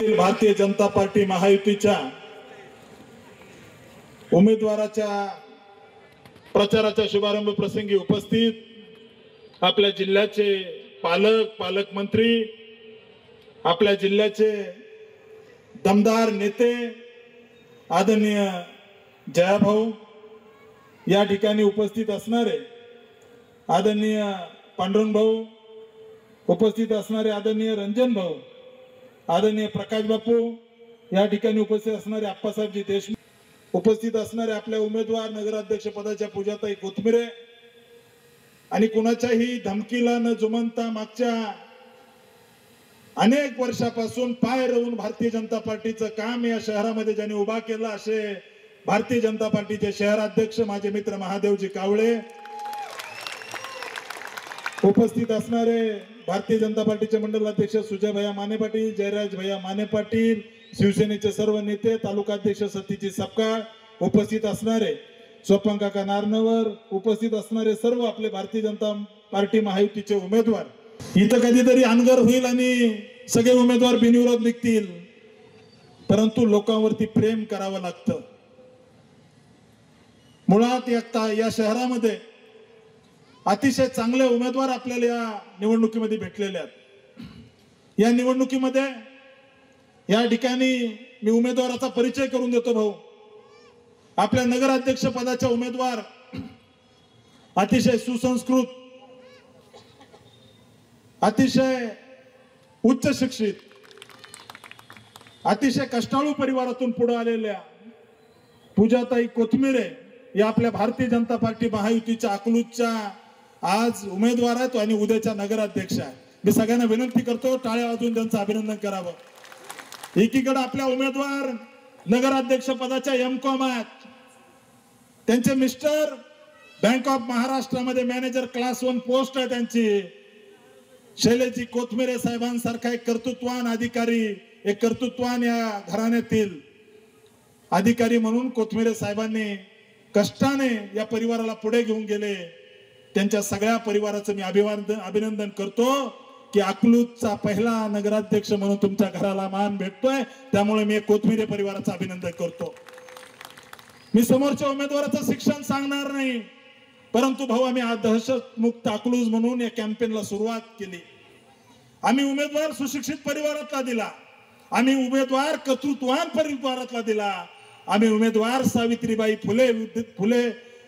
Bharatiya Janata party महायुतीच्या उमेदवाराच्या प्रचाराच्या शुभारंभ प्रसंगी उपस्थित आपल्या जिल्ह्याचे पालकमंत्री, आपल्या जिल्ह्याचे दमदार नेते आदरणीय जयाभाऊ, या ठिकाणी उपस्थित असणारे आदरणीय पांडुरंग भाऊ, उपस्थित असणारे आदरणीय रंजन भाऊ, आदरणीय प्रकाश बापू, या ठिकाणी उपस्थित असणारे आप्पासाहेबजी देशमुख, उपस्थित असणारे आपले उमेदवार नगराध्यक्ष पदाच्या पूजाताई कोथमिरे आणि कुणाच्याही धमकीला न जुमानता मागच्या अनेक वर्षापासून पाय रोवून भारतीय जनता पार्टीचं काम या शहरामध्ये ज्यांनी उभा केलं असे भारतीय जनता पार्टीचे शहराध्यक्ष माझे मित्र महादेवजी कावळे, उपस्थित असणारे भारतीय जनता पार्टीचे मंडल अध्यक्ष सुजय भैया माने पाटील, जयराज भैया माने पाटील, शिवसेनेचे सर्व नेते, तालुका अध्यक्ष सतीजी सपकाळ, उपस्थित असणारे स्वपन काका नारनवर, उपस्थित असणारे सर्व आपले भारतीय जनता पार्टी महायुतीचे उमेदवार, इथं कधीतरी अनगर होईल आणि सगळे उमेदवार बिनविरोध निघतील, परंतु लोकांवरती प्रेम करावं लागतं. मुळात या शहरामध्ये अतिशय चांगले उमेदवार आपल्याला या निवडणुकीमध्ये भेटलेले आहेत. या निवडणुकीमध्ये या ठिकाणी मी उमेदवाराचा परिचय करून देतो. भाऊ, आपल्या नगराध्यक्ष पदाच्या उमेदवार अतिशय सुसंस्कृत, अतिशय उच्च शिक्षित, अतिशय कष्टाळू परिवारातून पुढे आलेल्या पूजाताई कोथमिरे या आपल्या भारतीय जनता पार्टी महायुतीच्या अकलूजच्या आज उमेदवार आहेत आणि उद्याच्या नगराध्यक्ष आहेत. मी सगळ्यांना विनंती करतो, टाळ्या वाजवून त्यांचं अभिनंदन करावं. एकीकडे आपल्या उमेदवार नगराध्यक्ष पदाच्या एम.कॉम आहेत, त्यांचे मिस्टर बँक ऑफ महाराष्ट्रामध्ये मॅनेजर क्लास 1 पोस्ट आहे त्यांची. शैलेजी कोथमिरे साहेबांसारखा एक कर्तृत्वान अधिकारी, एक कर्तृत्वान या घराण्यातील अधिकारी म्हणून कोथमिरे साहेबांनी कष्टाने या परिवाराला पुढे घेऊन गेले. त्यांच्या सगळ्या परिवाराचं मी अभिनंदन करतो की अकलूजचा पहिला नगराध्यक्ष म्हणून तुमच्या घराला मान भेटतोय, त्यामुळे मी कोथमिरे परिवाराचं अभिनंदन करतो. मी समोरच्या उमेदवाराचं शिक्षण सांगणार नाही, परंतु भाऊ आम्ही दहशत मुक्त अकलूज म्हणून या कॅम्पेनला सुरुवात केली. आम्ही उमेदवार सुशिक्षित परिवारातला दिला, आम्ही उमेदवार कर्तृत्वान परिवारातला दिला, आम्ही उमेदवार सावित्रीबाई फुले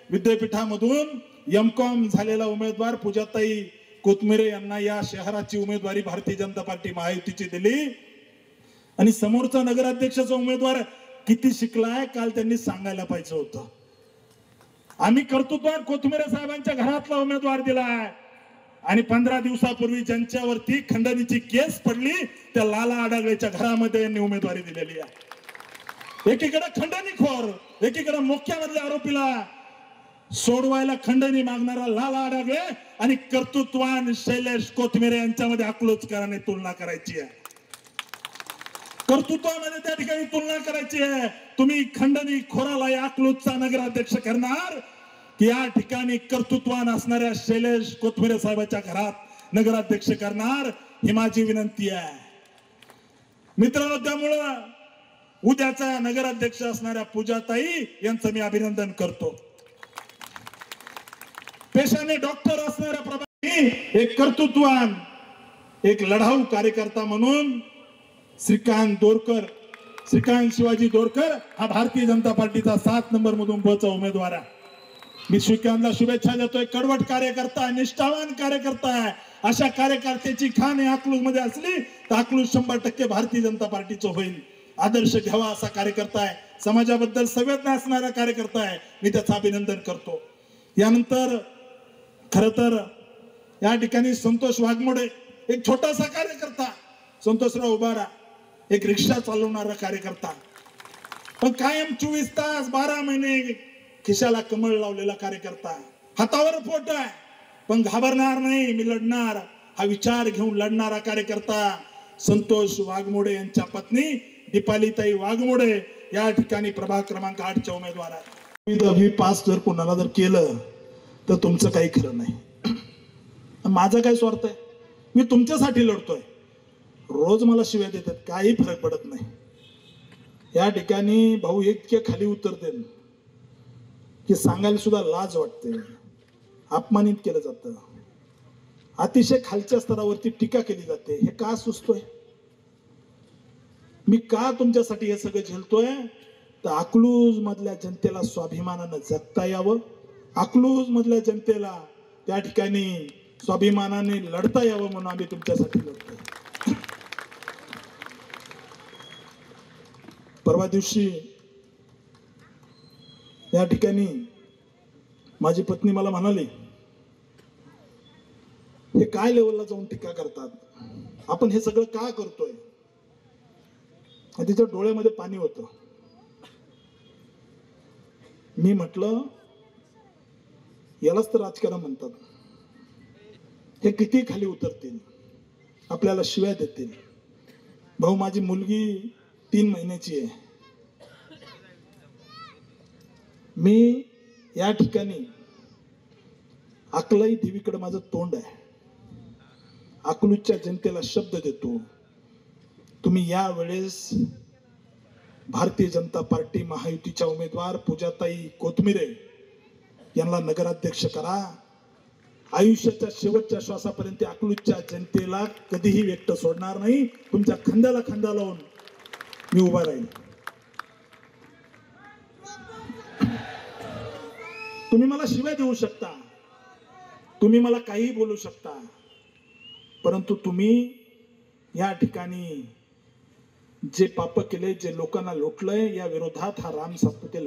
विद्यापीठामधून एम.कॉम झालेला उमेदवार पूजाताई कोथमिरे यांना या शहराची उमेदवारी भारतीय जनता पार्टी महायुतीची दिली. आणि समोरचा नगराध्यक्षाचा उमेदवार किती शिकलाय काल त्यांनी सांगायला पाहिजे होतं. आम्ही कर्तृत्वान कोथमिरे साहेबांच्या घरातला उमेदवार दिलाय आणि 15 दिवसापूर्वी ज्यांच्यावरती खंडणीची केस पडली त्या लाला आडागळेच्या घरामध्ये यांनी उमेदवारी दिलेली आहे. एकीकडे खंडणीखोर, एकीकडे मोक्यामधल्या आरोपीला सोडवायला खंडणी मागणारा लाला आडागळे आणि कर्तृत्वान शैलेश कोथमिरे यांच्यामध्ये अकलूजकरांनी तुलना करायची आहे. कर्तृत्वामध्ये त्या ठिकाणी तुलना करायची आहे. तुम्ही खंडणी खोराला या अकलूजचा नगराध्यक्ष करणार की या ठिकाणी कर्तृत्वान असणाऱ्या शैलेश कोथमिरे साहेबांच्या घरात नगराध्यक्ष करणार, ही माझी विनंती आहे. मित्रांनो, त्यामुळं उद्याचा नगराध्यक्ष असणाऱ्या पूजाताई यांचं मी अभिनंदन करतो. पेशाने डॉक्टर असणाऱ्या प्रभावी एक कर्तृत्वान, एक लढाऊ कार्यकर्ता म्हणून श्रीकांत शिवाजी दोरकर हा भारतीय जनता पार्टीचा 7 नंबर मधून बचा उमेदवार आहे. मी श्रीकांतला शुभेच्छा देतोय. कडवट कार्यकर्ता, निष्ठावान कार्यकर्ता आहे. अशा कार्यकर्त्याची खाण अकलूज मध्ये असली तर अकलूज 100% भारतीय जनता पार्टीचं होईल. आदर्श घ्यावा असा कार्यकर्ता आहे, समाजाबद्दल संवेदना असणारा कार्यकर्ता आहे. मी त्याचं अभिनंदन करतो. यानंतर खर तर या ठिकाणी संतोष वाघमोडे, एक छोटासा कार्यकर्ता, संतोषराव उबारा, एक रिक्षा चालवणारा कार्यकर्ता, पण कायम 24 तास 12 महिने खिशाला कमळ लावलेला कार्यकर्ता, हातावर पोट आहे पण घाबरणार नाही, मी लढणार हा विचार घेऊन लढणारा कार्यकर्ता संतोष वाघमोडे यांच्या पत्नी दीपालीताई वाघमोडे या ठिकाणी प्रभाग क्रमांक 8च्या उमेदवार आहेत. 10वी पास जर कोणाला जर केलं तर तुमचं काही खरं नाही. माझा काय स्वार्थ आहे? मी तुमच्यासाठी लढतोय. रोज मला शिव्या देतात, काही फरक पडत नाही. या ठिकाणी भाऊ इतके खाली उतरते की सांगायला सुद्धा लाज वाटते, अपमानित केलं जातं, अतिशय खालच्या स्तरावरती टीका केली जाते. हे का सुचतोय? मी का तुमच्यासाठी हे सगळं झेलतोय? तर अकलूज मधल्या जनतेला स्वाभिमानानं जगता यावं, अकलूज मधल्या जनतेला त्या ठिकाणी स्वाभिमानाने लढता यावं म्हणून आम्ही तुमच्यासाठी लढतोय. परवा दिवशी या ठिकाणी माझी पत्नी मला म्हणाली, हे काय लेवलला जाऊन टीका करतात, आपण हे सगळं का करतोय? तिच्या डोळ्यामध्ये पाणी होतं. मी म्हटलं, यालाच तर राजकारण म्हणतात. हे किती खाली उतरतील, आपल्याला शिव्या देतील. भाऊ, माझी मुलगी 3 महिन्याची आहे. मी या ठिकाणी अकलाई देवीकडे माझं तोंड आहे. अकलूजच्या जनतेला शब्द देतो, तुम्ही या वेळेस भारतीय जनता पार्टी महायुतीच्या उमेदवार पूजाताई कोथमिरे यांना नगराध्यक्ष करा. आयुष्याच्या शेवटच्या श्वासापर्यंत अकलूजच्या जनतेला कधीही एकटं सोडणार नाही. तुमच्या खांद्याला खांदा लावून मी उभा राहील. तुम्ही मला शिव्या देऊ शकता, तुम्ही मला काही बोलू शकता, परंतु तुम्ही या ठिकाणी जे पाप केले, जे लोकांना लुटलंय, या विरोधात हा राम सातपुते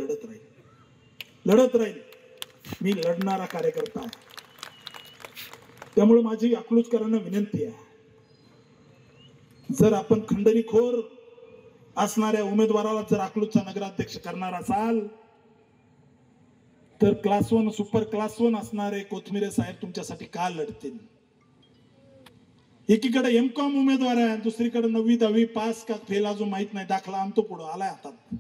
लढत राहील. मी लढणारा कार्यकर्ता आहे. त्यामुळे माझी अकलूजकरांना विनंती आहे, जर आपण खंडणीखोर असणाऱ्या उमेदवाराला जर अकलूजचा नगराध्यक्ष करणार असाल, तर क्लास 1 सुपर क्लास 1 असणारे कोथमिरे साहेब तुमच्यासाठी का लढतील? एकीकडे M.Com उमेदवार आहे, दुसरीकडे 9वी 10वी पास का फेल अजून माहित नाही, दाखला आणतो पुढे आलाय हातात.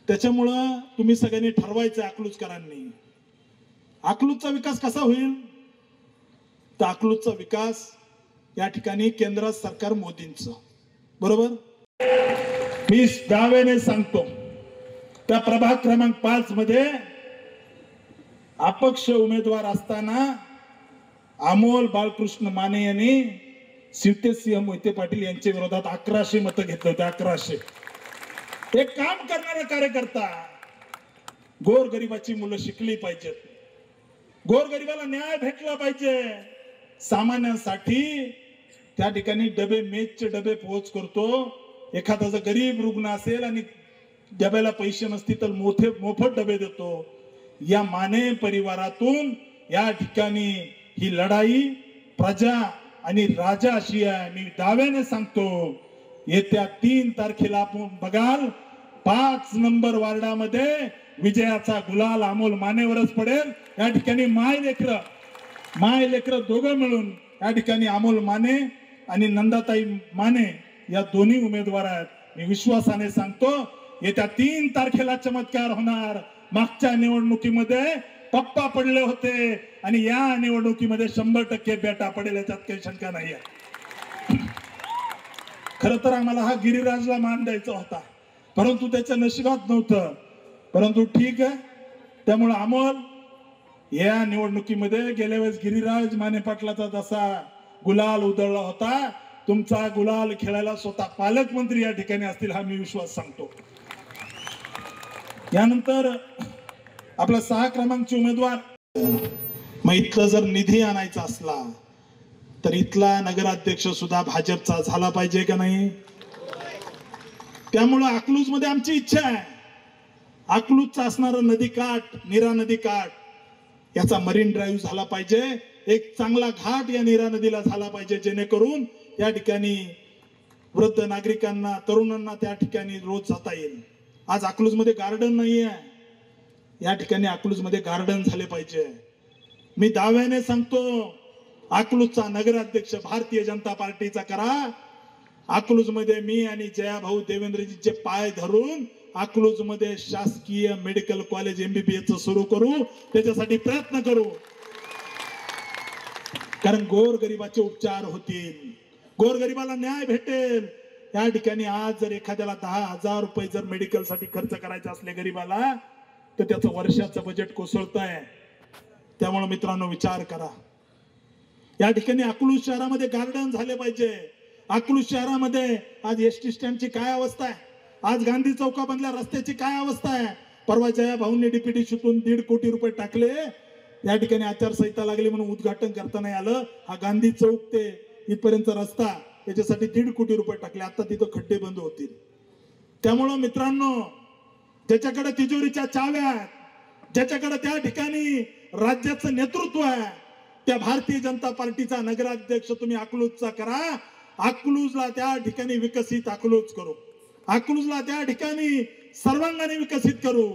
त्याच्यामुळं तुम्ही सगळ्यांनी ठरवायचं, अकलूजकरांनी, अकलूजचा विकास कसा होईल? तर अकलूजचा विकास या ठिकाणी केंद्र सरकार मोदींचं, बरोबर? मी दाव्याने सांगतो, त्या प्रभाग क्रमांक 5 मध्ये अपक्ष उमेदवार असताना अमोल बाळकृष्ण माने यांनी शिवतेसिंह मोहिते पाटील यांच्या विरोधात 1100 मतं घेतले होते. 1100. एक काम करणारा कार्यकर्ता. गोरगरिबाची मुलं शिकली पाहिजेत, गोरगरिबाला न्याय भेटला पाहिजे. सामान्यांसाठी त्या ठिकाणी डबे, मेसचे डबे पोहोच करतो. एखादा जर गरीब रुग्ण असेल आणि डब्याला पैसे नसतील तर मोफत डबे देतो. या माने परिवारातून या ठिकाणी ही लढाई प्रजा आणि राजा अशी आहे. मी दाव्याने सांगतो, येत्या 3 तारखेला आपण बघाल 5 नंबर वार्डामध्ये विजयाचा गुलाल अमोल मानेवरच पडेल. या ठिकाणी माय लेकर दोघं मिळून या ठिकाणी अमोल माने आणि नंदाताई माने या दोन्ही उमेदवार आहेत. मी विश्वासाने सांगतो, येत्या 3 तारखेला चमत्कार होणार. मागच्या निवडणुकीमध्ये पप्पा पडले होते आणि या निवडणुकीमध्ये 100% बेटा पडेल, याच्यात काही शंका नाही आहे. खर तर आम्हाला हा गिरिराजला मान द्यायचा होता, परंतु त्याच्या नशिबात नव्हतं. परंतु ठीक आहे. त्यामुळे अमोल या निवडणुकीमध्ये गेल्या वेळेस गिरिराज माने पाटलाचा जसा गुलाल उधळला होता, तुमचा गुलाल खेळायला स्वतः पालकमंत्री या ठिकाणी असतील, हा मी विश्वास सांगतो. यानंतर आपला 6 क्रमांकचे उमेदवार, मग इथला जर निधी आणायचा असला तर इथला नगराध्यक्ष सुद्धा भाजपचा झाला पाहिजे का नाही? त्यामुळे अकलूज मध्ये आमची इच्छा आहे, अकलूजचा असणारा नदीकाठ, नीरा नदीकाठ याचा मरीन ड्राईव्ह झाला पाहिजे. एक चांगला घाट या नीरा नदीला झाला पाहिजे, जेणेकरून या ठिकाणी वृद्ध नागरिकांना, तरुणांना त्या ठिकाणी रोज जाता येईल. आज अकलूज मध्ये गार्डन नाही आहे, या ठिकाणी अकलूज मध्ये गार्डन झाले पाहिजे. मी दाव्याने सांगतो, अकलूजचा नगराध्यक्ष भारतीय जनता पार्टीचा करा. अकलूज मध्ये मी आणि जयाभाऊ देवेंद्रजीचे पाय धरून अकलूज मध्ये शासकीय मेडिकल कॉलेज MBBS सुरू करू, त्याच्यासाठी प्रयत्न करू. कारण गोरगरिबाचे उपचार होतील, गोरगरिबाला न्याय भेटेल। या ठिकाणी आज जर एखाद्याला 10,000 रुपये जर मेडिकल साठी खर्च करायचे असले गरीबाला, तर त्याचं वर्षाचं बजेट कोसळत आहे। त्यामुळे मित्रांनो विचार करा। या ठिकाणी अकलूज शहरामध्ये गार्डन झाले पाहिजे। अकलूज शहरामध्ये आज एसटी स्टँडची काय अवस्था आहे, आज गांधी चौकामधल्या रस्त्याची काय अवस्था आहे। परवा जया भाऊंनी DPTCतून 1.5 कोटी रुपये टाकले। या ठिकाणी आचारसंहिता लागली म्हणून उद्घाटन करता नाही आलं। हा गांधी चौक ते इथपर्यंत रस्ता, त्याच्यासाठी 1.5 कोटी रुपये टाकले। आता तिथं खड्डे बंद होतील। त्यामुळं मित्रांनो, ज्याच्याकडे तिजोरीच्या चाव्या आहेत, ज्याच्याकडे त्या ठिकाणी राज्याचं नेतृत्व आहे, त्या भारतीय जनता पार्टीचा नगराध्यक्ष तुम्ही अकलूजचा करा। अकलूजला त्या ठिकाणी विकसित अकलूज करू, अकलूजला त्या ठिकाणी सर्वांगाने विकसित करू।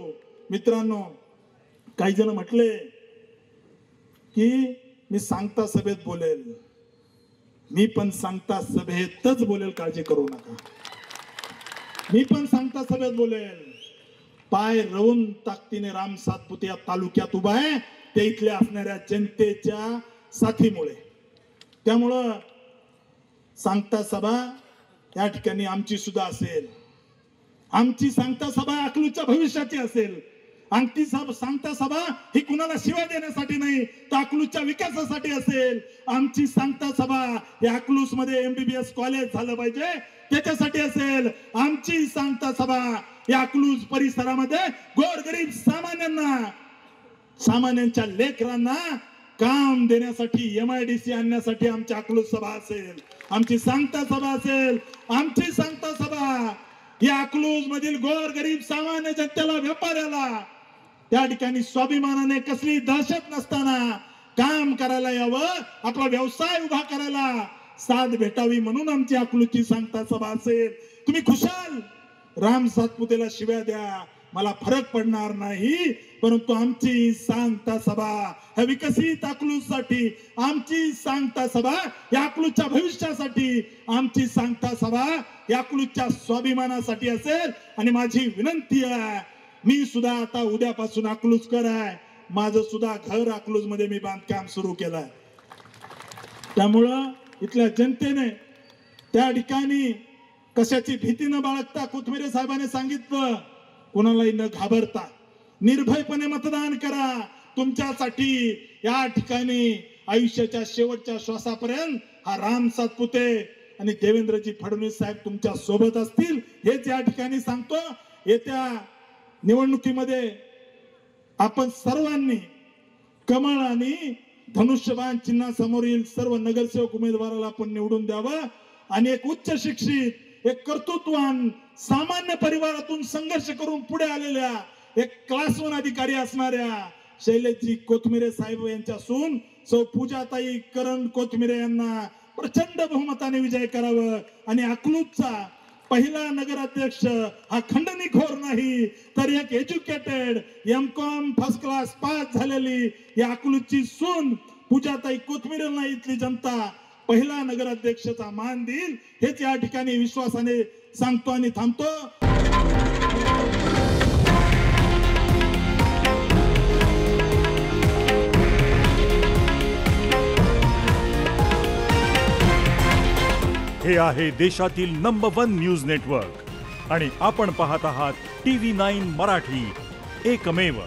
मित्रांनो, काही जण म्हटले की मी सांगता सभेत बोलेल, मी पण सांगता सभेतच बोलेल, काळजी करू नका। मी पण सांगता सभेत बोलेल। पाय रवून ताकदीने राम सातपुते या तालुक्यात उभा आहे, ते इथल्या असणाऱ्या जनतेच्या साथीमुळे। त्यामुळं सांगता सभा या ठिकाणी आमची सुद्धा असेल। आमची सांगता सभा अकलूजच्या भविष्याची असेल। आमची सांगता सभा ही कुणाला शिवाय देण्यासाठी नाही, तर अकलूजच्या विकासासाठी असेल। आमची सांगता सभा या अकलूज मध्ये MBBS कॉलेज झालं पाहिजे त्याच्यासाठी असेल। आमची सांगता सभा या अकलूज परिसरामध्ये गोरगरीब सामान्यांच्या लेकरांना काम देण्यासाठी MIDC आणण्यासाठी आमची अकलूज सभा असेल, आमची सांगता सभा असेल। आमची सांगता सभा या अकलूज मधील गोरगरीब सामान्य जनतेला, व्यापाऱ्याला त्या ठिकाणी स्वाभिमानाने कसली दहशत नसताना काम करायला यावं, आपला व्यवसाय उभा करायला साथ भेटावी म्हणून आमची अकलूजची सांगता सभा असेल। तुम्ही खुशाल राम सातपुतेला शिव्या द्या, मला फरक पडणार नाही, परंतु आमची सांगता सभा ह्या विकसित अकलूजसाठी, आमची सांगता सभा या अकलूजच्या भविष्यासाठी, आमची सांगता सभा या अकलूजच्या स्वाभिमानासाठी असेल। आणि माझी विनंती आहे, मी सुद्धा आता उद्यापासून अकलूजकर आहे, माझं सुद्धा घर अकलूज मध्ये मी बांधकाम सुरू केलंय। त्यामुळं इथल्या जनतेने त्या ठिकाणी कशाची भीती न बाळगता, कोथमिरे साहेबांनी सांगितलं, कोणालाही न घाबरता निर्भयपणे मतदान करा। तुमच्यासाठी या ठिकाणी आयुष्याच्या शेवटच्या श्वासापर्यंत हा राम सातपुते आणि देवेंद्रजी फडणवीस साहेब तुमच्या सोबत असतील, हेच या ठिकाणी सांगतो। येत्या निवडणुकीमध्ये आपण सर्वांनी कमळ आणि धनुष्यबाण चिन्हासमोरील सर्व नगरसेवक उमेदवाराला आपण निवडून द्यावं आणि एक उच्च शिक्षित, एक कर्तृत्ववान, सामान्य परिवारातून संघर्ष करून पुढे आलेल्या, एक क्लास 1 अधिकारी असणाऱ्या शैलेशजी कोथमिरे साहेब यांच्या सून सौ पूजाताई करण कोथमिरे यांना प्रचंड बहुमताने विजय करावं आणि अकलूजचा पहिला नगराध्यक्ष हा खंडणीखोर नाही, तर एक educated MCOM first class pass झालेली या अकलूजची सून पूजाताई कोथमिरेंना इथली जनता पहिला नगराध्यक्षाचा मान देईल, हेच या ठिकाणी विश्वासाने सांगतो आणि थांबतो। हे आहे देशातील नंबर 1 न्यूज नेटवर्क आणि आपण पाहत आहात TV9 मराठी, एकमेव।